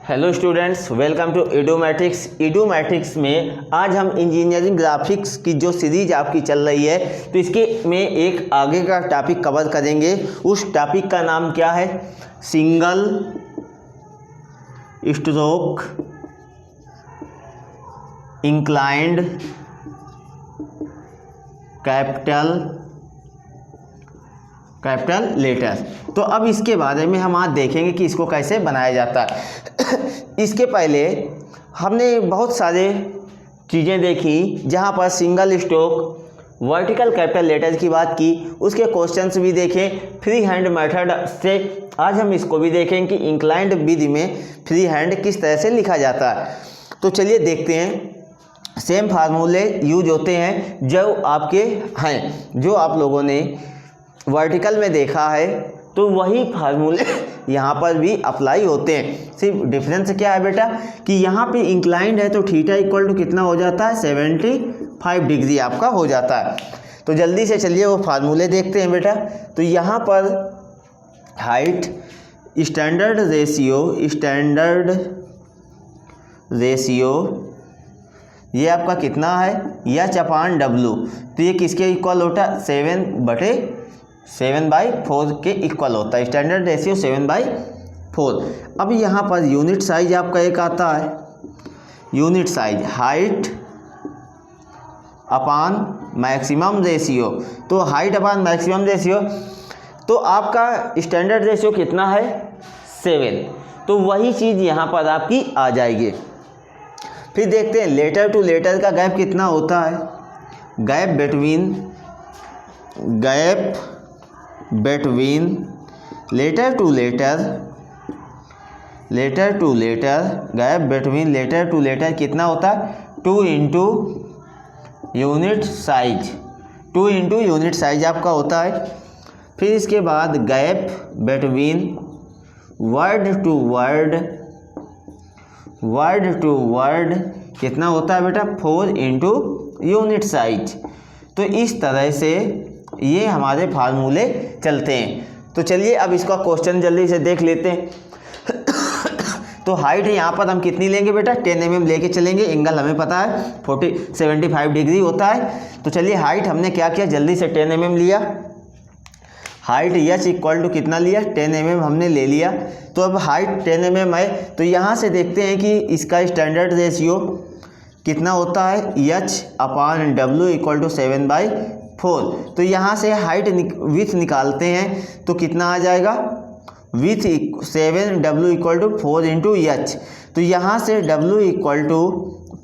Hello students, welcome to एडूमैटिक्स में आज हम इंजीनियरिंग ग्राफिक्स की जो सीरीज आपकी चल रही है तो इसके में एक आगे का टॉपिक कवर करेंगे। उस टॉपिक का नाम क्या है? Single stroke inclined capital letter. तो अब इसके बारे में हम आज देखेंगे कि इसको कैसे बनाया जाता है। इसके पहले हमने बहुत सारे चीज़ें देखी जहाँ पर single stroke vertical capital letter की बात की, उसके क्वेश्चंस भी देखें फ्री हैंड मेथड से। आज हम इसको भी देखेंगे कि इंक्लाइंड विधि में फ्री हैंड किस तरह से लिखा जाता है। तो चलिए देखते हैं। सेम फार्मूले यूज होते हैं जो आपके हैं, जो आप लोगों ने वर्टिकल में देखा है तो वही फार्मूले यहाँ पर भी अप्लाई होते हैं। सिर्फ डिफरेंस क्या है बेटा कि यहाँ पे इंक्लाइंड है तो थीटा इक्वल टू कितना हो जाता है? 75 डिग्री आपका हो जाता है। तो जल्दी से चलिए वो फार्मूले देखते हैं बेटा। तो यहाँ पर हाइट स्टैंडर्ड रेशियो ये आपका कितना है? H/W। तो ये किसके इक्वल होता है? 7/4 के इक्वल होता है। Standard ratio 7/4। अब यहाँ पर यूनिट साइज आपका एक आता है, यूनिट साइज हाइट अपान मैक्सिमम रेशियो। तो हाइट अपान मैक्सिमम रेशियो, तो आपका स्टैंडर्ड रेशियो कितना है? 7। तो वही चीज़ यहाँ पर आपकी आ जाएगी। फिर देखते हैं लेटर टू लेटर का गैप कितना होता है? Gap between letter to letter gap between letter to letter कितना होता है? 2 इंटू यूनिट साइज आपका होता है। फिर इसके बाद gap between word to word कितना होता है बेटा? 4 इंटू यूनिट साइज। तो इस तरह से ये हमारे फार्मूले चलते हैं। तो चलिए अब इसका क्वेश्चन जल्दी से देख लेते हैं। तो हाइट यहाँ पर हम कितनी लेंगे बेटा? 10 mm लेके चलेंगे। एंगल हमें पता है 75 डिग्री होता है। तो चलिए हाइट हमने क्या किया, जल्दी से 10 mm लिया। हाइट H इक्वल टू कितना लिया? 10 mm हमने ले लिया। तो अब हाइट 10 mm है तो यहाँ से देखते हैं कि इसका स्टैंडर्ड रेशियो कितना होता है? H/W equal to 7/4। तो यहाँ से हाइट विथ निकालते हैं तो कितना आ जाएगा? With 7W equal to 4 into H। तो यहाँ से W इक्वल टू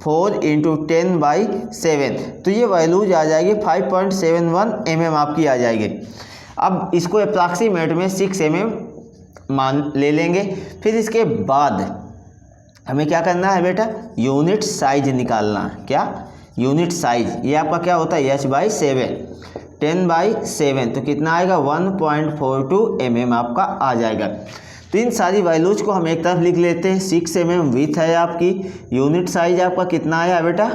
4 इंटू 10/7। तो ये वैल्यूज आ जाएगी 5.71 mm आपकी आ जाएगी। अब इसको अप्रॉक्सीमेट में 6 mm मान ले लेंगे। फिर इसके बाद हमें क्या करना है बेटा? यूनिट साइज निकालना है। क्या? यूनिट साइज ये आपका क्या होता है? H/7 10/7। तो कितना आएगा? 1.42 mm आपका आ जाएगा। तो इन सारी वैल्यूज को हम एक तरफ लिख लेते हैं। 6 mm विथ है आपकी। यूनिट साइज आपका कितना आया बेटा?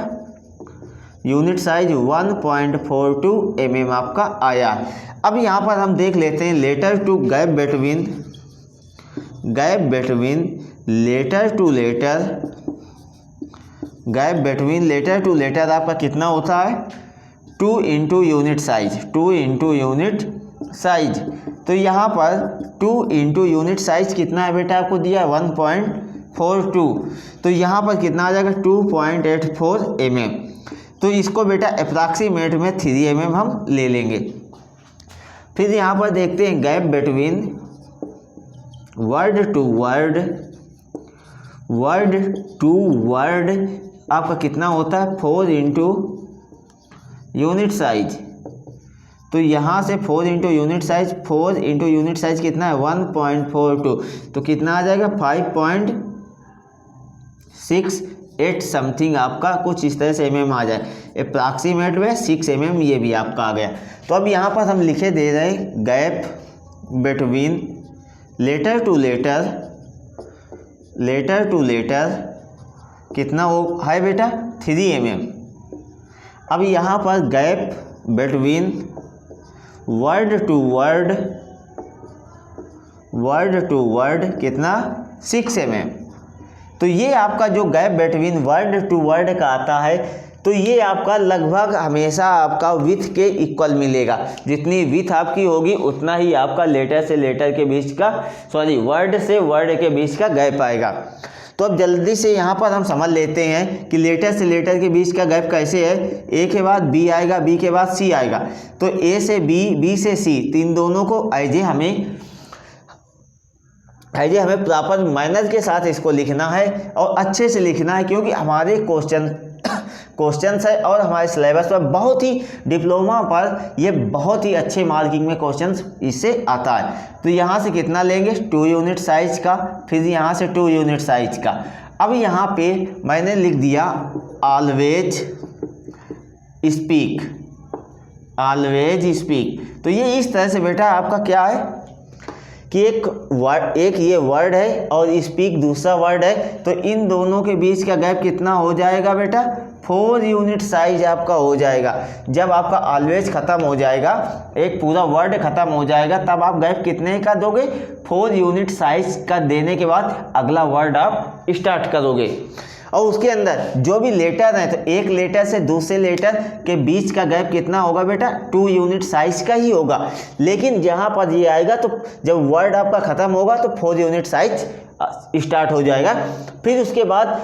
यूनिट साइज 1.42 mm आपका आया। अब यहाँ पर हम देख लेते हैं letter to gap between letter to letter आपका कितना होता है? 2 इंटू यूनिट साइज। तो यहाँ पर 2 इंटू यूनिट साइज कितना है बेटा? आपको दिया 1.42। तो यहाँ पर कितना आ जाएगा? 2.84 mm। तो इसको बेटा अप्रॉक्सीमेट में 3 mm हम ले लेंगे। फिर यहाँ पर देखते हैं gap between word to word आपका कितना होता है? 4 इंटू यूनिट साइज। तो यहाँ से 4 इंटू यूनिट साइज कितना है? 1.42। तो कितना आ जाएगा? 5.68 समथिंग आपका कुछ इस तरह से mm आ जाए। अप्रॉक्सीमेट में 6 mm ये भी आपका आ गया। तो अब यहाँ पर हम लिखे दे रहे हैं gap between letter to letter कितना हो है बेटा? 3 mm। अब यहाँ पर gap between word to word कितना 6 mm। तो ये आपका जो gap between word to word का आता है, तो ये आपका लगभग हमेशा आपका विथ के इक्वल मिलेगा। जितनी विथ आपकी होगी उतना ही आपका लेटर से लेटर के बीच का, वर्ड से वर्ड के बीच का गैप आएगा। तो अब जल्दी से यहाँ पर हम समझ लेते हैं कि लेटर से लेटर के बीच का गैप कैसे है। ए के बाद बी आएगा, बी के बाद सी आएगा, तो ए से बी, बी से सी, तीन दोनों को ऐजे हमें प्रॉपर माइनर के साथ इसको लिखना है और अच्छे से लिखना है, क्योंकि हमारे क्वेश्चंस है और हमारे सिलेबस पर बहुत ही डिप्लोमा पर ये बहुत ही अच्छे मार्किंग में क्वेश्चंस इससे आता है। तो यहाँ से कितना लेंगे 2 यूनिट साइज का, फिर यहाँ से 2 यूनिट साइज का। अब यहाँ पे मैंने लिख दिया ऑलवेज स्पीक, ऑलवेज स्पीक। तो ये इस तरह से बेटा आपका क्या है कि एक ये वर्ड है और स्पीक दूसरा वर्ड है, तो इन दोनों के बीच का गैप कितना हो जाएगा बेटा 4 यूनिट साइज आपका हो जाएगा। जब आपका ऑलवेज ख़त्म हो जाएगा, एक पूरा वर्ड ख़त्म हो जाएगा, तब आप गैप कितने का दोगे 4 यूनिट साइज का देने के बाद अगला वर्ड आप स्टार्ट करोगे। और उसके अंदर जो भी लेटर है, तो एक लेटर से दूसरे लेटर के बीच का गैप कितना होगा बेटा 2 यूनिट साइज का ही होगा। लेकिन जहाँ पर ये आएगा तो जब वर्ड आपका ख़त्म होगा तो 4 यूनिट साइज स्टार्ट हो जाएगा। फिर उसके बाद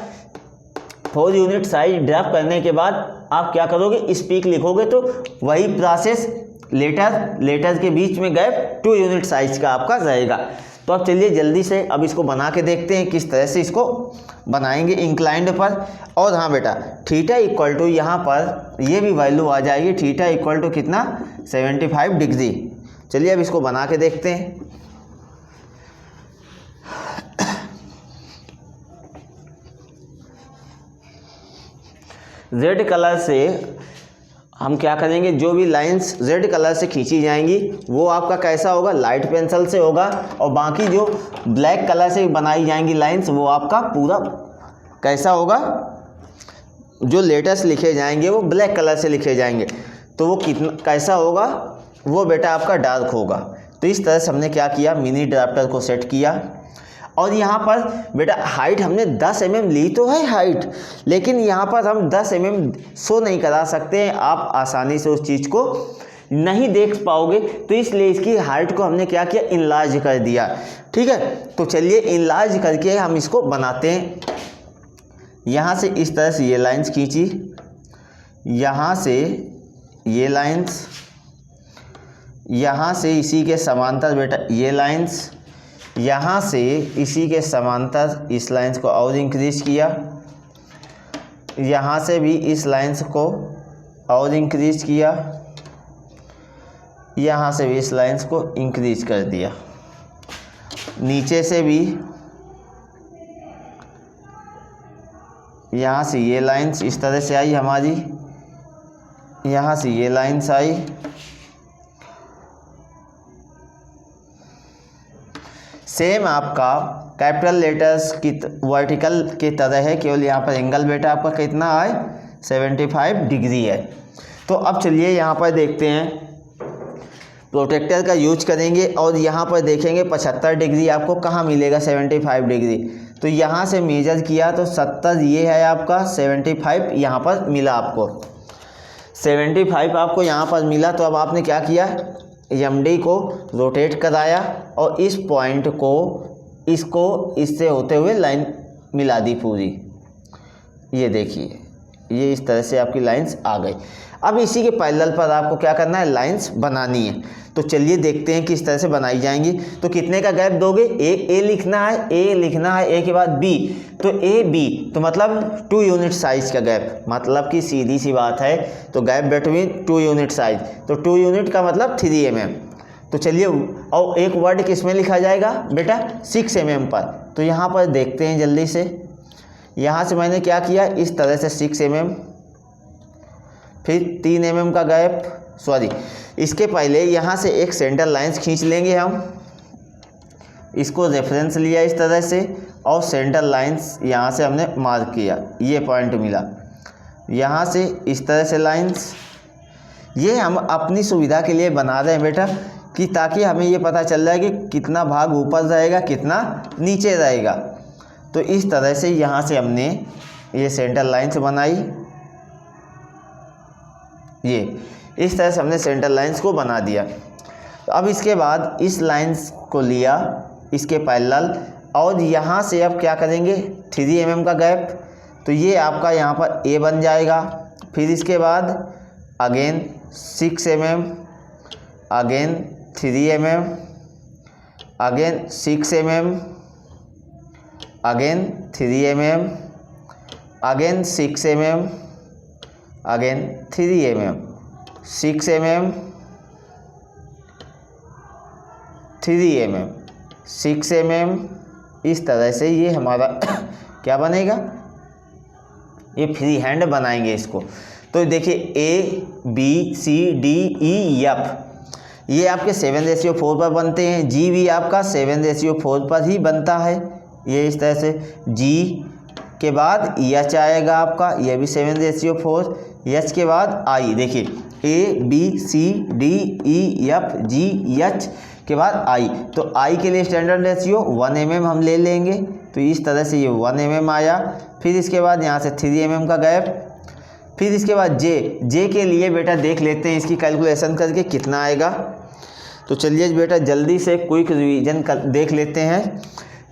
4 यूनिट साइज ड्राफ्ट करने के बाद आप क्या करोगे, स्पीक लिखोगे, तो वही प्रोसेस लेटर के बीच में गैप 2 यूनिट साइज का आपका रहेगा। तो अब चलिए जल्दी से अब इसको बना के देखते हैं किस तरह से इसको बनाएंगे इंक्लाइंड पर। और हाँ बेटा, थीटा इक्वल टू यहाँ पर ये भी वैल्यू आ जाएगी, थीटा इक्वल टू कितना 75 डिग्री। चलिए अब इसको बना के देखते हैं। रेड कलर से हम क्या करेंगे, जो भी लाइंस रेड कलर से खींची जाएंगी वो आपका कैसा होगा, लाइट पेंसिल से होगा, और बाकी जो ब्लैक कलर से बनाई जाएंगी लाइंस वो आपका पूरा कैसा होगा, जो लेटर्स लिखे जाएंगे वो ब्लैक कलर से लिखे जाएंगे, तो वो कितना कैसा होगा, वो बेटा आपका डार्क होगा। तो इस तरह से हमने क्या किया, मिनी ड्राफ्टर को सेट किया। और यहाँ पर बेटा हाइट हमने 10 mm ली तो है हाइट, लेकिन यहाँ पर हम 10 mm शो नहीं करा सकते हैं, आप आसानी से उस चीज़ को नहीं देख पाओगे, तो इसलिए इसकी हाइट को हमने क्या किया, इनलार्ज कर दिया। ठीक है, तो चलिए इनलार्ज करके हम इसको बनाते हैं। यहाँ से इस तरह से ये लाइंस खींची, यहाँ से ये लाइंस, यहाँ से इसी के समांतर बेटा ये लाइंस, यहाँ से इसी के समांतर इस लाइंस को और इंक्रीज किया, यहाँ से भी इस लाइंस को और इंक्रीज किया, यहाँ से भी इस लाइंस को इंक्रीज कर दिया, नीचे से भी यहाँ से ये लाइंस इस तरह से आई हमारी, यहाँ से ये लाइंस आई, सेम आपका कैपिटल लेटर्स की वर्टिकल की तरह है, केवल यहाँ पर एंगल बेटा आपका कितना है 75 डिग्री है। तो अब चलिए यहाँ पर देखते हैं, प्रोटेक्टर का यूज करेंगे और यहाँ पर देखेंगे 75 डिग्री आपको कहाँ मिलेगा 75 डिग्री। तो यहाँ से मेजर किया तो 70 ये है आपका, 75 यहाँ पर मिला आपको, 75 आपको यहाँ पर मिला। तो अब आपने क्या किया, एमडी को रोटेट कराया और इस पॉइंट को इसको इससे होते हुए लाइन मिला दी पूरी। ये देखिए, ये इस तरह से आपकी लाइंस आ गई। अब इसी के पैरेलल पर आपको क्या करना है, लाइंस बनानी है। तो चलिए देखते हैं किस तरह से बनाई जाएंगी। तो कितने का गैप दोगे, ए लिखना है, ए लिखना है, ए के बाद बी, तो ए बी, तो मतलब 2 यूनिट साइज का गैप, मतलब कि सीधी सी बात है। तो गैप बिटवीन 2 यूनिट साइज, तो 2 यूनिट का मतलब 3 mm। तो चलिए, और एक वर्ड किस में लिखा जाएगा बेटा 6 mm पर। तो यहाँ पर देखते हैं जल्दी से, यहाँ से मैंने क्या किया, इस तरह से 6 mm, फिर 3 mm का गैप, इसके पहले यहाँ से एक सेंटर लाइंस खींच लेंगे हम, इसको रेफरेंस लिया इस तरह से, और सेंटर लाइंस यहाँ से हमने मार्क किया, ये पॉइंट मिला, यहाँ से इस तरह से लाइंस। ये हम अपनी सुविधा के लिए बना रहे हैं बेटा, कि ताकि हमें ये पता चल जाए कि कितना भाग ऊपर रहेगा कितना नीचे रहेगा। तो इस तरह से यहाँ से हमने ये सेंटर लाइन्स बनाई, ये इस तरह से हमने सेंटर लाइन्स को बना दिया। तो अब इसके बाद इस लाइन्स को लिया इसके पैरेलल, और यहाँ से अब क्या करेंगे 3 mm का गैप, तो ये आपका यहाँ पर A बन जाएगा। फिर इसके बाद again 6 mm, again 3 mm, again 6 mm, again 3 mm, again 6 mm, again 3 mm, 6 mm, 3 mm, 6 mm, इस तरह से ये हमारा क्या बनेगा, ये फ्री हैंड बनाएंगे इसको। तो देखिए A B C D E F ये आपके 7:4 पर बनते हैं, G भी आपका 7:4 पर ही बनता है, ये इस तरह से। G के बाद H आएगा आपका, यह भी 7:4, H के बाद I, देखिए A B C D E F G H के बाद I, तो I के लिए स्टैंडर्ड रेशियो 1 mm हम ले लेंगे, तो इस तरह से ये 1 mm आया। फिर इसके बाद यहाँ से 3 mm का गैप। फिर इसके बाद J के लिए बेटा देख लेते हैं इसकी कैलकुलेशन करके कितना आएगा। तो चलिए बेटा जल्दी से क्विक रिवीजन देख लेते हैं।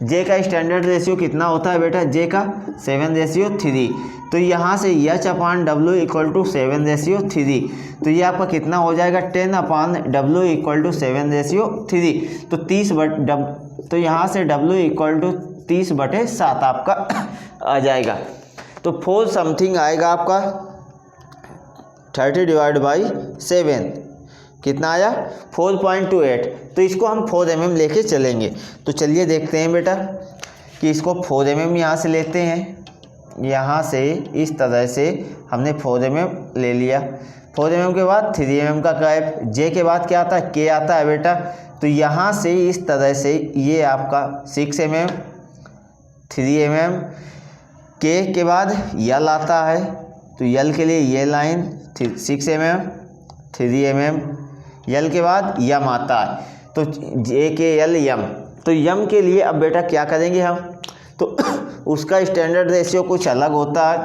J का स्टैंडर्ड रेशियो कितना होता है बेटा, J का 7:3, तो यहाँ से H/W = 7:3, तो ये आपका कितना हो जाएगा 10/W = 7:3, तो 30 तो यहाँ से W = 30/7 आपका आ जाएगा। तो 4 समथिंग आएगा आपका 30 / 7 कितना आया 4.28, तो इसको हम 4 mm लेके चलेंगे। तो चलिए देखते हैं बेटा कि इसको 4 mm यहाँ से लेते हैं, यहाँ से इस तरह से हमने 4 mm ले लिया। 4 mm के बाद 3 mm का गैप। J के बाद क्या आता है, K आता है बेटा, तो यहाँ से इस तरह से ये आपका 6 mm, 3 mm, K के बाद L आता है, तो L के लिए ये लाइन 6 mm, 3 mm, L के बाद M आता है, तो J के L M, तो M के लिए अब बेटा क्या करेंगे हम, तो उसका स्टैंडर्ड रेशियो कुछ अलग होता है।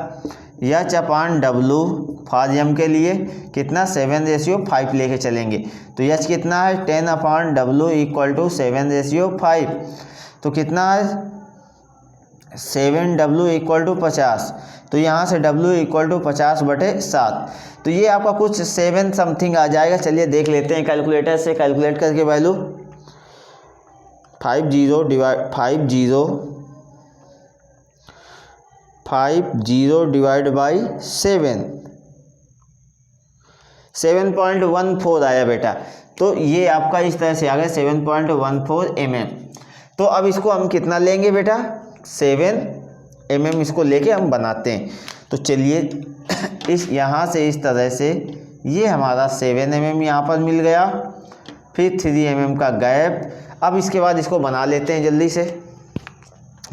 H/W फॉर M के लिए कितना 7:5 लेके चलेंगे, तो H कितना है 10/W = 7:5, तो कितना है 7W = 50, तो यहाँ से W = 50/7, तो ये आपका कुछ 7 समथिंग आ जाएगा। चलिए देख लेते हैं कैलकुलेटर से, कैलकुलेट करके वैल्यू 50 डिवाइड बाई 7.14 आया बेटा, तो ये आपका इस तरह से आ गया 7.14 mm। तो अब इसको हम कितना लेंगे बेटा 7 mm, इसको लेके हम बनाते हैं। तो चलिए इस यहाँ से इस तरह से ये हमारा 7 mm यहाँ पर मिल गया, फिर 3 mm का गैप। अब इसके बाद इसको बना लेते हैं जल्दी से।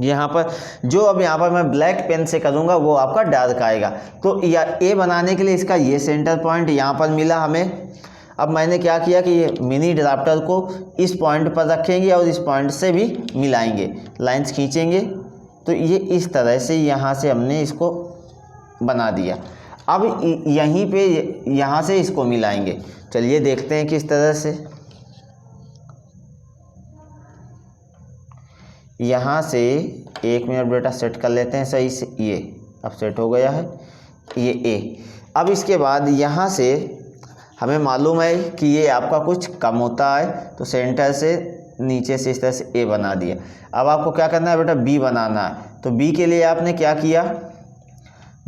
यहाँ पर जो अब यहाँ पर मैं ब्लैक पेन से करूँगा वो आपका डार्क आएगा। तो या ए बनाने के लिए इसका ये सेंटर पॉइंट यहाँ पर मिला हमें। अब मैंने क्या किया कि ये मिनी ड्राफ्टर को इस पॉइंट पर रखेंगे और इस पॉइंट से भी मिलाएंगे, लाइंस खींचेंगे, तो ये इस तरह से यहाँ से हमने इसको बना दिया। अब यहीं पे यहाँ से इसको मिलाएंगे। चलिए देखते हैं किस तरह से। यहाँ से 1 मिनट बेटा सेट कर लेते हैं सही से, ये अब सेट हो गया है ये ए। अब इसके बाद यहाँ से हमें मालूम है कि ये आपका कुछ कम होता है, तो सेंटर से नीचे से इस तरह से ए बना दिया। अब आपको क्या करना है बेटा बी बनाना है। तो बी के लिए आपने क्या किया,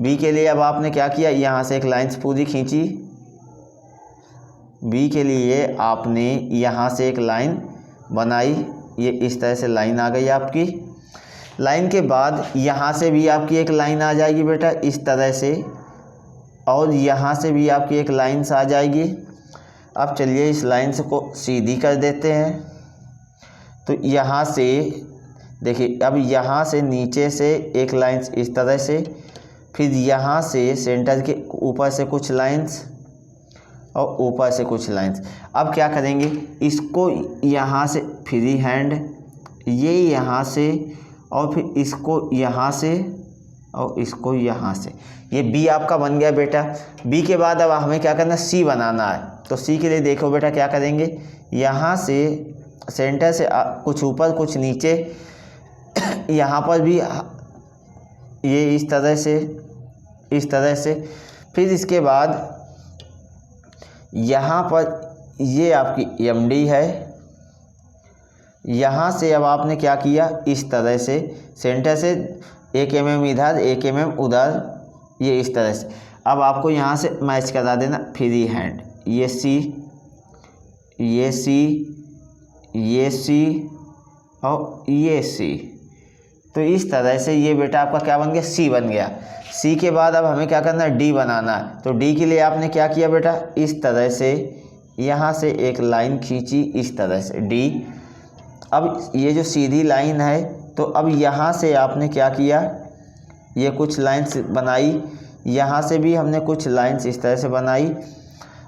बी के लिए अब आपने क्या किया, यहाँ से एक लाइन्स पूरी खींची। बी के लिए आपने यहाँ से एक लाइन बनाई, ये इस तरह से लाइन आ गई आपकी। लाइन के बाद यहाँ से भी आपकी एक लाइन आ जाएगी बेटा इस तरह से, और यहाँ से भी आपकी एक लाइन आ जाएगी। अब चलिए इस लाइन को सीधी कर देते हैं। तो यहाँ से देखिए, अब यहाँ से नीचे से एक लाइन इस तरह से, फिर यहाँ से सेंटर के ऊपर से कुछ लाइंस और ऊपर से कुछ लाइंस। अब क्या करेंगे, इसको यहाँ से फ्री हैंड, ये यहाँ से और फिर इसको यहाँ से और इसको यहाँ से, ये बी आपका बन गया बेटा। बी के बाद अब हमें क्या करना है, सी बनाना है। तो सी के लिए देखो बेटा क्या करेंगे, यहाँ से सेंटर से कुछ ऊपर कुछ नीचे, यहाँ पर भी ये इस तरह से। फिर इसके बाद यहाँ पर ये आपकी एम डी है, यहाँ से अब आपने क्या किया, इस तरह से सेंटर से 1 mm इधर 1 mm उधर, ये इस तरह से। अब आपको यहाँ से मैच करा देना फ्री हैंड, ये सी, ये सी, ये सी और ये सी। तो इस तरह से ये बेटा आपका क्या बन गया, सी बन गया। सी के बाद अब हमें क्या करना है, डी बनाना है। तो डी के लिए आपने क्या किया बेटा, इस तरह से यहाँ से एक लाइन खींची इस तरह से डी। अब ये जो सीधी लाइन है, तो अब यहाँ से आपने क्या किया, ये कुछ लाइंस बनाई, यहाँ से भी हमने कुछ लाइंस इस तरह से बनाई,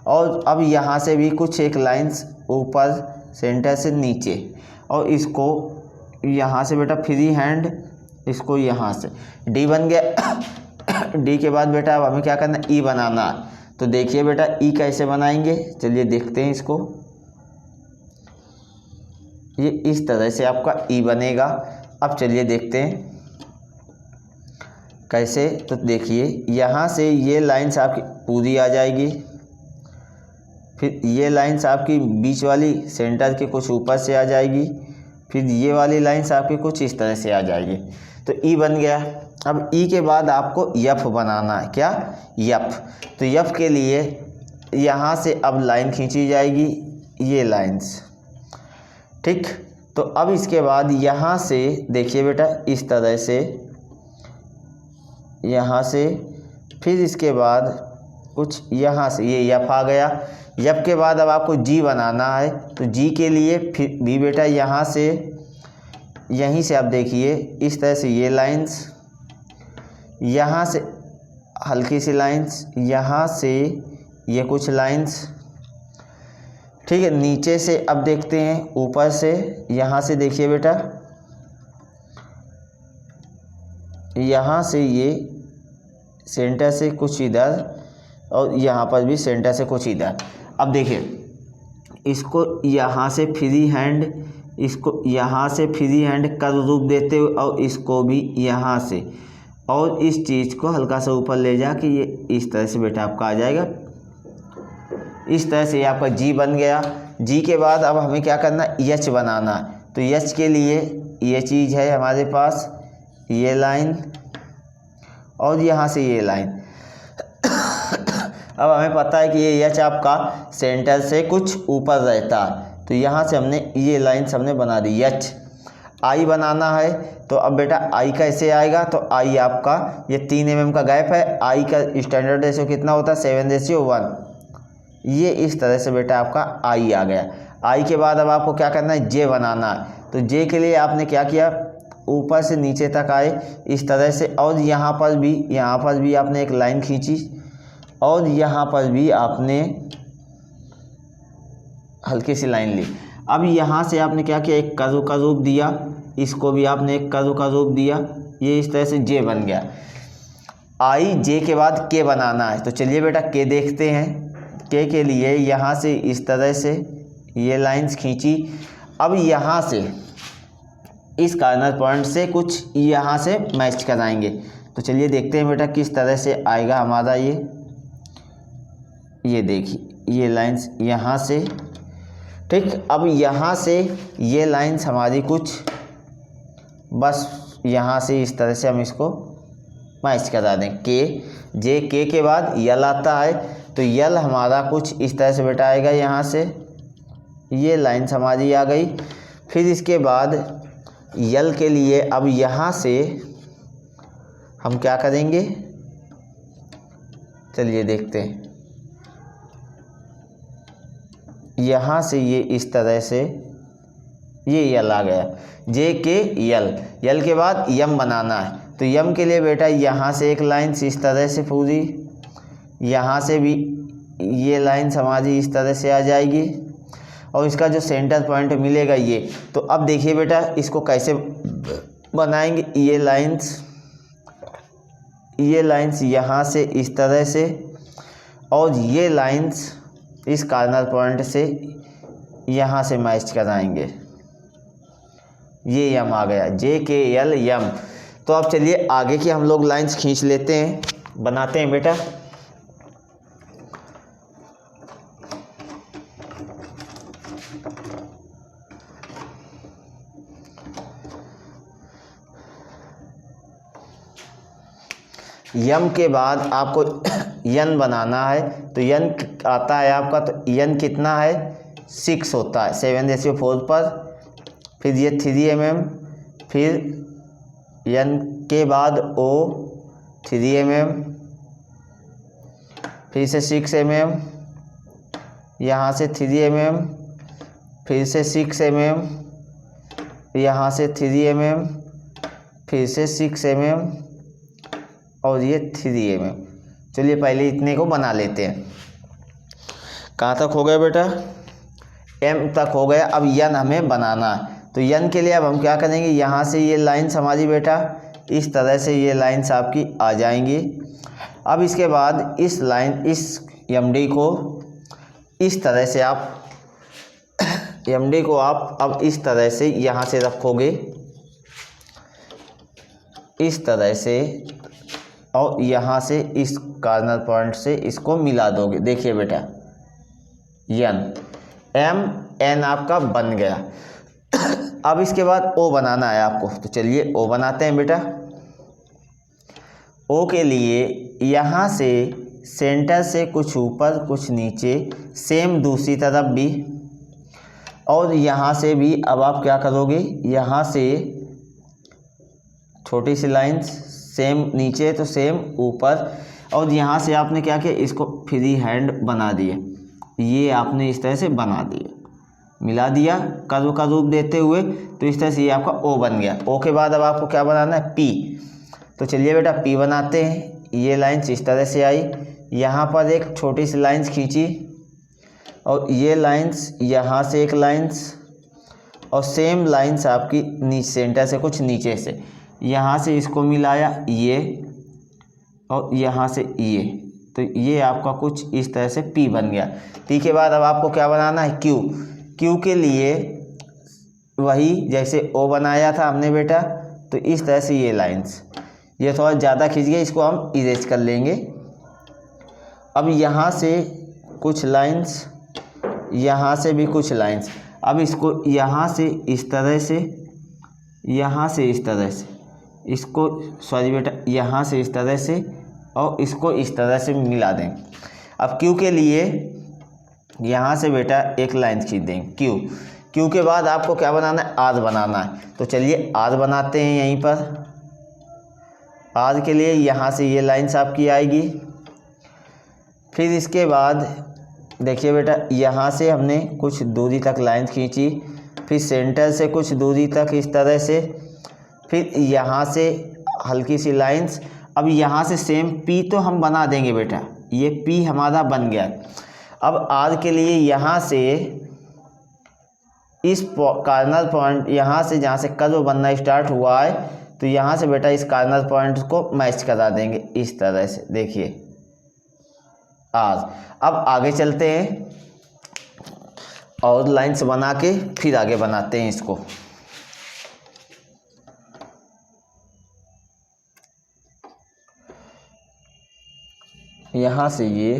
और अब यहाँ से भी कुछ एक लाइंस ऊपर सेंटर से नीचे, और इसको यहाँ से बेटा फ्री हैंड, इसको यहाँ से डी बन गया। डी के बाद बेटा अब हमें क्या करना है, ई बनाना है। तो देखिए बेटा ई कैसे बनाएंगे, चलिए देखते हैं इसको। ये इस तरह से आपका ई बनेगा। अब चलिए देखते हैं कैसे। तो देखिए यहाँ से ये लाइंस आपकी पूरी आ जाएगी, फिर ये लाइंस आपकी बीच वाली सेंटर के कुछ ऊपर से आ जाएगी, फिर ये वाली लाइंस आपकी कुछ इस तरह से आ जाएगी। तो ई बन गया। अब ई के बाद आपको यफ बनाना है, क्या, यफ। तो यफ के लिए यहाँ से अब लाइन खींची जाएगी, ये लाइंस, ठीक। तो अब इसके बाद यहाँ से देखिए बेटा इस तरह से, यहाँ से, फिर इसके बाद कुछ यहाँ से, ये यफ आ गया। यफ के बाद अब आपको जी बनाना है। तो जी के लिए फिर भी बेटा यहाँ से, यहीं से आप देखिए इस तरह से ये लाइंस, यहाँ से हल्की सी लाइंस, यहाँ से ये कुछ लाइंस, ठीक है। नीचे से अब देखते हैं ऊपर से, यहाँ से देखिए बेटा, यहाँ से ये सेंटर से कुछ इधर, और यहाँ पर भी सेंटर से कुछ इधर। अब देखिए इसको यहाँ से फ्री हैंड, इसको यहाँ से फ्री हैंड कर्व रूप देते हुए, और इसको भी यहाँ से, और इस चीज़ को हल्का सा ऊपर ले जा कि ये इस तरह से बेटा आपका आ जाएगा। इस तरह से ये आपका जी बन गया। जी के बाद अब हमें क्या करना है, एच बनाना है। तो एच के लिए ये चीज़ है हमारे पास, ये लाइन और यहाँ से ये लाइन। अब हमें पता है कि ये एच आपका सेंटर से कुछ ऊपर रहता है, तो यहाँ से हमने ये लाइन्स हमने बना दी। एच आई बनाना है। तो अब बेटा आई कैसे आएगा, तो आई आपका ये 3 mm का गैप है। आई का स्टैंडर्ड रेशियो कितना होता है, 7:1। ये इस तरह से बेटा आपका आई आ गया। आई के बाद अब आपको क्या करना है, जे बनाना है। तो जे के लिए आपने क्या किया, ऊपर से नीचे तक आए इस तरह से, और यहाँ पर भी आपने एक लाइन खींची, और यहाँ पर भी आपने हल्की सी लाइन ली। अब यहाँ से आपने क्या किया, एक कर्व का रूप दिया, इसको भी आपने एक कर्व का रूप दिया, ये इस तरह से जे बन गया। आई जे के बाद के बनाना है। तो चलिए बेटा के देखते हैं। के के लिए यहाँ से इस तरह से ये लाइंस खींची। अब यहाँ से इस कॉर्नर पॉइंट से कुछ यहाँ से मैच कराएंगे। तो चलिए देखते हैं बेटा किस तरह से आएगा हमारा ये देखिए ये लाइंस यहाँ से, ठीक। अब यहाँ से ये लाइंस हमारी कुछ बस यहाँ से इस तरह से हम इसको मैच करा दें। के जे के बाद यल आता है, तो यल हमारा कुछ इस तरह से बेटा आएगा। यहाँ से ये लाइंस हमारी आ गई। फिर इसके बाद यल के लिए अब यहाँ से हम क्या करेंगे, चलिए देखते हैं। यहाँ से ये इस तरह से ये यल आ गया, जे के यल। यल के बाद यम बनाना है। तो यम के लिए बेटा यहाँ से एक लाइन इस तरह से पूरी, यहाँ से भी ये लाइन्स हमारी इस तरह से आ जाएगी, और इसका जो सेंटर पॉइंट मिलेगा ये। तो अब देखिए बेटा इसको कैसे बनाएंगे ये लाइंस यहाँ से इस तरह से, और ये लाइंस इस कॉर्नर पॉइंट से यहाँ से मैच कराएंगे। ये यम आ गया, JKL यम। तो अब चलिए आगे की हम लोग लाइंस खींच लेते हैं, बनाते हैं बेटा। यम के बाद आपको यन बनाना है, तो यन आता है आपका, तो यन कितना है 6 होता है 7/4 पर। फिर ये 3 mm, फिर यन के बाद O 3 mm, फिर से 6 mm, यहाँ से 3 mm, फिर से 6 mm, यहाँ से 3 mm, फिर से 6 mm, और ये 3 mm। चलिए पहले इतने को बना लेते हैं। कहाँ तक हो गया बेटा? M तक हो गया। अब यन हमें बनाना है, तो यन के लिए अब हम क्या करेंगे, यहाँ से ये लाइन्स हमारी बेटा इस तरह से ये लाइन्स आपकी आ जाएंगी। अब इसके बाद इस लाइन, इस MD को इस तरह से आप MD को आप अब इस तरह से यहाँ से रखोगे, इस तरह से, और यहाँ से इस कॉर्नर पॉइंट से इसको मिला दोगे। देखिए बेटा यन, MN आपका बन गया। अब इसके बाद O बनाना है आपको, तो चलिए O बनाते हैं बेटा। O के लिए यहाँ से सेंटर से कुछ ऊपर कुछ नीचे, सेम दूसरी तरफ भी, और यहाँ से भी। अब आप क्या करोगे, यहाँ से छोटी सी लाइंस, सेम नीचे तो सेम ऊपर, और यहाँ से आपने क्या किया, इसको फ्री हैंड बना दिए। ये आपने इस तरह से बना दिए, मिला दिया कर्व का रूप देते हुए, तो इस तरह से ये आपका O बन गया। O के बाद अब आपको क्या बनाना है, P। तो चलिए बेटा P बनाते हैं। ये लाइंस इस तरह से आई, यहाँ पर एक छोटी सी लाइंस खींची, और ये लाइंस यहाँ से एक लाइंस, और सेम लाइंस आपकी नीचे सेंटर से कुछ नीचे से, यहाँ से इसको मिलाया ये, और यहाँ से ये, तो ये आपका कुछ इस तरह से P बन गया। P के बाद अब आपको क्या बनाना है, Q के लिए वही जैसे O बनाया था हमने बेटा, तो इस तरह से ये लाइंस, ये थोड़ा ज़्यादा खींच गया, इसको हम इरेज कर लेंगे। अब यहाँ से कुछ लाइंस, यहाँ से भी कुछ लाइंस, अब इसको यहाँ से इस तरह से, यहाँ से इस तरह से, इसको सॉरी बेटा यहाँ से इस तरह से, और इसको इस तरह से मिला दें। अब Q के लिए यहाँ से बेटा एक लाइन खींच देंगे Q के बाद आपको क्या बनाना है, R बनाना है। तो चलिए R बनाते हैं। यहीं पर R के लिए यहाँ से ये लाइन्स आपकी आएगी। फिर इसके बाद देखिए बेटा, यहाँ से हमने कुछ दूरी तक लाइन खींची, फिर सेंटर से कुछ दूरी तक इस तरह से, फिर यहाँ से हल्की सी लाइंस। अब यहाँ से सेम P तो हम बना देंगे बेटा, ये P हमारा बन गया। अब R के लिए यहाँ से इस कॉर्नर पॉइंट, यहाँ से जहाँ से कर्व बनना स्टार्ट हुआ है, तो यहाँ से बेटा इस कॉर्नर पॉइंट को मैच करा देंगे इस तरह से। देखिए R। अब आगे चलते हैं और लाइंस बना के फिर आगे बनाते हैं इसको। यहाँ से ये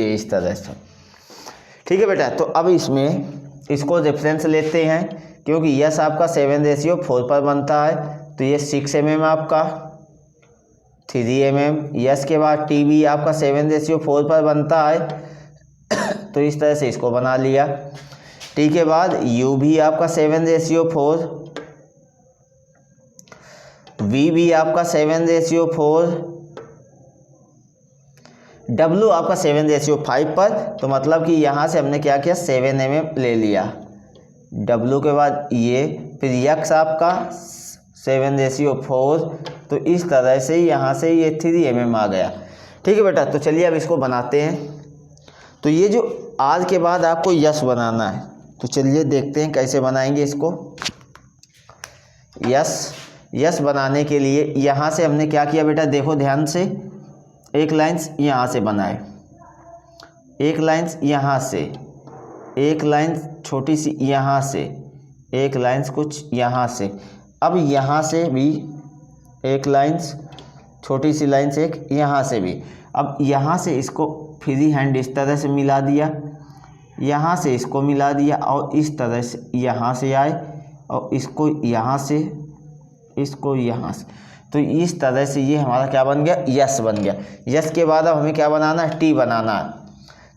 इस तरह से, ठीक है बेटा। तो अब इसमें इसको रेफरेंस लेते हैं, क्योंकि यस आपका 7/4 पर बनता है, तो ये 6 mm आपका 3 mm। यस के बाद टी भी आपका 7/4 पर बनता है, तो इस तरह से इसको बना लिया। टी के बाद यू भी आपका 7/4, वी भी आपका 7/4, डब्लू आपका 7/5 पर। तो मतलब कि यहाँ से हमने क्या किया, 7 mm ले लिया, W के बाद ये, फिर यक्स आपका 7/4। तो इस तरह से यहाँ से ये 3 mm आ गया। ठीक है बेटा, तो चलिए अब इसको बनाते हैं। तो ये जो आज के बाद आपको यस बनाना है, तो चलिए देखते हैं कैसे बनाएंगे इसको। यस बनाने के लिए यहाँ से हमने क्या किया बेटा, देखो ध्यान से, एक लाइन्स यहाँ से बनाए, एक लाइन्स यहाँ से, एक लाइन छोटी सी यहाँ से, एक लाइन्स कुछ यहाँ से। अब यहाँ से भी एक लाइन्स, छोटी सी लाइन्स एक यहाँ से भी। अब यहाँ से इसको फ्री हैंड इस तरह से मिला दिया, यहाँ से इसको मिला दिया और इस तरह से यहाँ से आए और इसको यहाँ से, इसको यहाँ से। तो इस तरह से ये हमारा क्या बन गया, यस बन गया। यस के बाद अब हमें क्या बनाना है, टी बनाना है।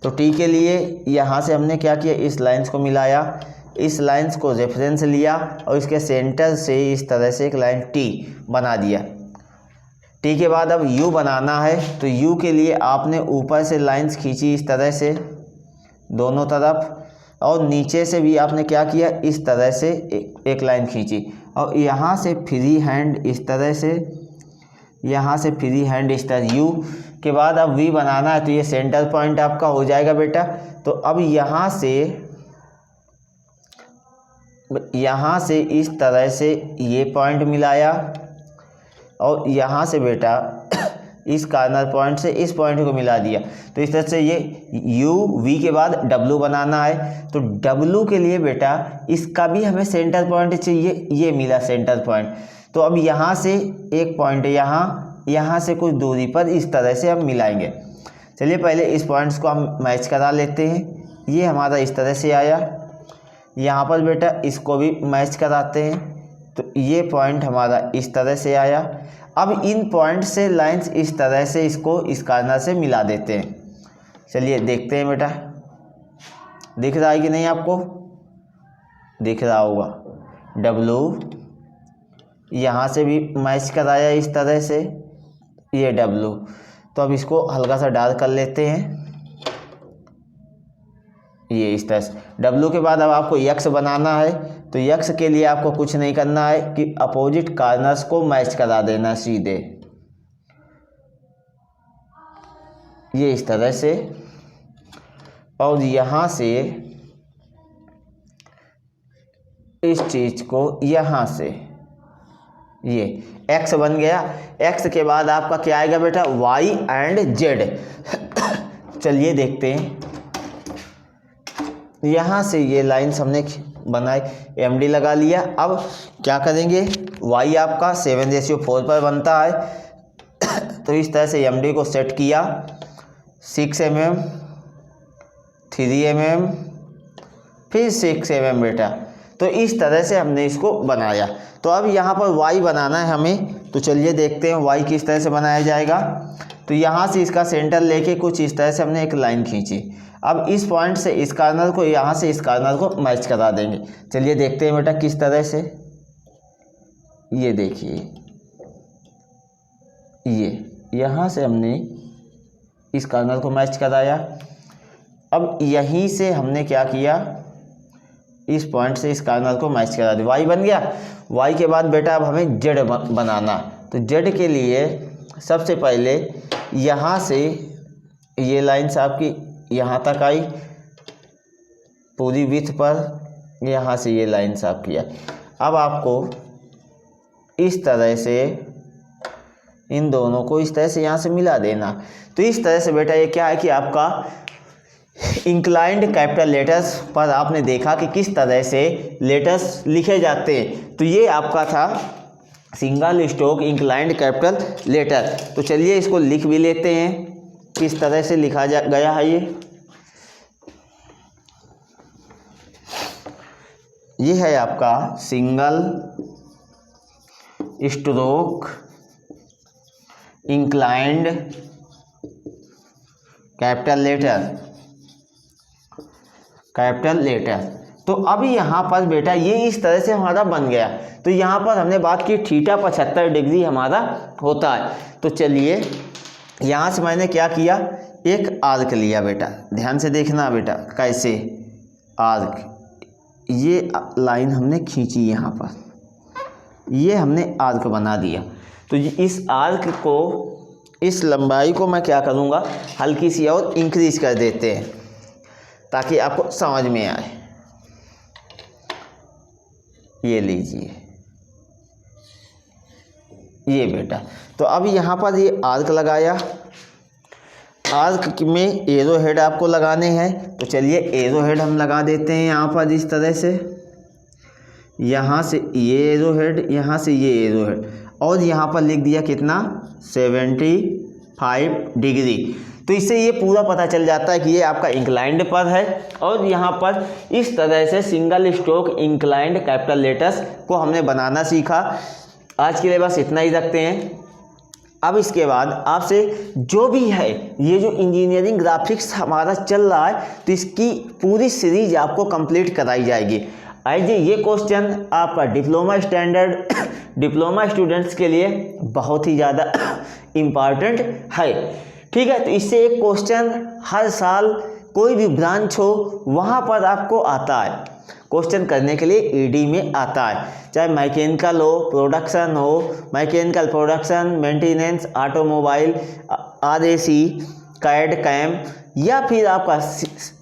तो टी के लिए यहाँ से हमने क्या किया, इस लाइन्स को मिलाया, इस लाइन्स को रेफरेंस लिया और इसके सेंटर से इस तरह से एक लाइन टी बना दिया। टी के बाद अब यू बनाना है। तो यू के लिए आपने ऊपर से लाइन्स खींची इस तरह से दोनों तरफ, और नीचे से भी आपने क्या किया, इस तरह से एक लाइन खींची और यहाँ से फ्री हैंड इस तरह से, यहाँ से फ्री हैंड इस तरह। यू के बाद अब वी बनाना है, तो ये सेंटर पॉइंट आपका हो जाएगा बेटा। तो अब यहाँ से इस तरह से ये पॉइंट मिलाया और यहाँ से बेटा इस कॉर्नर पॉइंट से इस पॉइंट को मिला दिया। तो इस तरह से ये यू वी के बाद डब्लू बनाना है। तो डब्लू के लिए बेटा इसका भी हमें सेंटर पॉइंट चाहिए, ये मिला सेंटर पॉइंट। तो अब यहाँ से एक पॉइंट यहाँ से कुछ दूरी पर इस तरह से हम मिलाएंगे। चलिए पहले इस पॉइंट्स को हम मैच करा लेते हैं। ये हमारा इस तरह से आया, यहाँ पर बेटा इसको भी मैच कराते हैं। तो ये पॉइंट हमारा इस तरह से आया। अब इन पॉइंट से लाइंस इस तरह से इसको इस कॉर्नर से मिला देते हैं। चलिए देखते हैं बेटा, दिख रहा है कि नहीं आपको, दिख रहा होगा। डब्लू यहाँ से भी मैच कराया इस तरह से, ये डब्लू। तो अब इसको हल्का सा डार्क कर लेते हैं, ये इस तरह से। डब्लू के बाद अब आपको यक्स बनाना है। तो यक्स के लिए आपको कुछ नहीं करना है कि अपोजिट कॉर्नर्स को मैच करा देना सीधे, ये इस तरह से। और यहाँ से इस चीज को यहाँ से, ये एक्स बन गया। एक्स के बाद आपका क्या आएगा बेटा, वाई एंड जेड। चलिए देखते हैं। यहाँ से ये लाइन्स हमने बनाई, एमडी लगा लिया। अब क्या करेंगे, वाई आपका 7/4 पर बनता है। तो इस तरह से एमडी को सेट किया, 6 mm, 3 mm, फिर 6 mm बेटा। तो इस तरह से हमने इसको बनाया। तो अब यहाँ पर वाई बनाना है हमें। तो चलिए देखते हैं वाई किस तरह से बनाया जाएगा। तो यहाँ से इसका सेंटर लेके कुछ इस तरह से हमने एक लाइन खींची। अब इस पॉइंट से इस कॉर्नर को, यहाँ से इस कॉर्नर को मैच करा देंगे। चलिए देखते हैं बेटा किस तरह से। ये देखिए, ये यहाँ से हमने इस कॉर्नर को मैच कराया। अब यहीं से हमने क्या किया, इस पॉइंट से इस कॉर्नर को मैच करा दिया, वाई बन गया। वाई के बाद बेटा अब हमें जेड बनाना। तो जेड के लिए सबसे पहले यहाँ से ये लाइन्स आपकी यहाँ तक आई पूरी विड्थ पर, यहाँ से ये लाइन्स आपकी आई। अब आपको इस तरह से इन दोनों को इस तरह से यहाँ से मिला देना। तो इस तरह से बेटा ये क्या है कि आपका इंक्लाइंड कैपिटल लेटर्स पर आपने देखा कि किस तरह से लेटर्स लिखे जाते हैं। तो ये आपका था single stroke inclined capital letter. तो चलिए इसको लिख भी लेते हैं, किस तरह से लिखा गया है। ये है आपका single stroke inclined capital letter. तो अभी यहाँ पर बेटा ये इस तरह से हमारा बन गया। तो यहाँ पर हमने बात की थीटा 75 डिग्री हमारा होता है। तो चलिए यहाँ से मैंने क्या किया, एक आर्क लिया बेटा, ध्यान से देखना बेटा कैसे आर्क, ये लाइन हमने खींची यहाँ पर, ये हमने आर्क बना दिया। तो इस आर्क को, इस लंबाई को मैं क्या करूँगा, हल्की सी और इंक्रीज कर देते हैं ताकि आपको समझ में आए। ये लीजिए, ये बेटा। तो अब यहाँ पर ये आर्क लगाया, आर्क में एरो हेड आपको लगाने हैं। तो चलिए एरो हेड हम लगा देते हैं यहाँ पर इस तरह से, यहाँ से ये एरो हेड, यहाँ से ये एरो हेड, और यहाँ पर लिख दिया कितना, 75 डिग्री। तो इससे ये पूरा पता चल जाता है कि ये आपका इंक्लाइंड पर है। और यहाँ पर इस तरह से single stroke inclined capital letters को हमने बनाना सीखा। आज के लिए बस इतना ही रखते हैं। अब इसके बाद आपसे जो भी है, ये जो इंजीनियरिंग ग्राफिक्स हमारा चल रहा है, तो इसकी पूरी सीरीज आपको कंप्लीट कराई जाएगी। आइए, ये क्वेश्चन आपका डिप्लोमा स्टैंडर्ड डिप्लोमा स्टूडेंट्स के लिए बहुत ही ज़्यादा इम्पॉर्टेंट है, ठीक है। तो इससे एक क्वेश्चन हर साल कोई भी ब्रांच हो वहाँ पर आपको आता है, क्वेश्चन करने के लिए ईडी में आता है, चाहे मैकेनिकल हो, प्रोडक्शन हो, mechanical production, maintenance, automobile, RAC, CAD CAM, या फिर आपका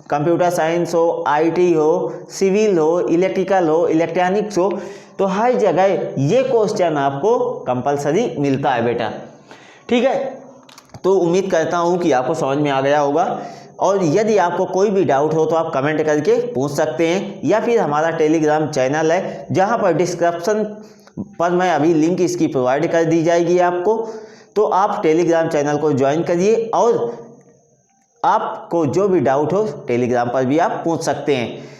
कंप्यूटर साइंस हो, आईटी हो, सिविल हो, इलेक्ट्रिकल हो, इलेक्ट्रॉनिक्स हो। तो हर जगह ये क्वेश्चन आपको कंपलसरी मिलता है बेटा, ठीक है। तो उम्मीद करता हूँ कि आपको समझ में आ गया होगा। और यदि आपको कोई भी डाउट हो तो आप कमेंट करके पूछ सकते हैं, या फिर हमारा टेलीग्राम चैनल है जहां पर डिस्क्रिप्शन पर मैं अभी लिंक इसकी प्रोवाइड कर दी जाएगी आपको। तो आप टेलीग्राम चैनल को ज्वाइन करिए और आपको जो भी डाउट हो टेलीग्राम पर भी आप पूछ सकते हैं।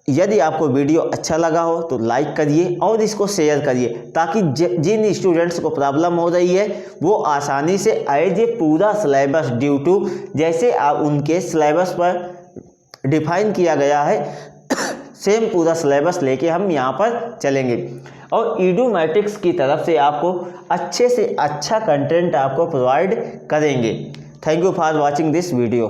यदि आपको वीडियो अच्छा लगा हो तो लाइक करिए और इसको शेयर करिए, ताकि जिन स्टूडेंट्स को प्रॉब्लम हो रही है वो आसानी से एज ए पूरा सिलेबस ड्यू टू जैसे आप उनके सिलेबस पर डिफाइन किया गया है सेम पूरा सिलेबस लेके हम यहाँ पर चलेंगे। और ईडूमैटिक्स की तरफ से आपको अच्छे से अच्छा कंटेंट आपको प्रोवाइड करेंगे। Thank you for watching this video.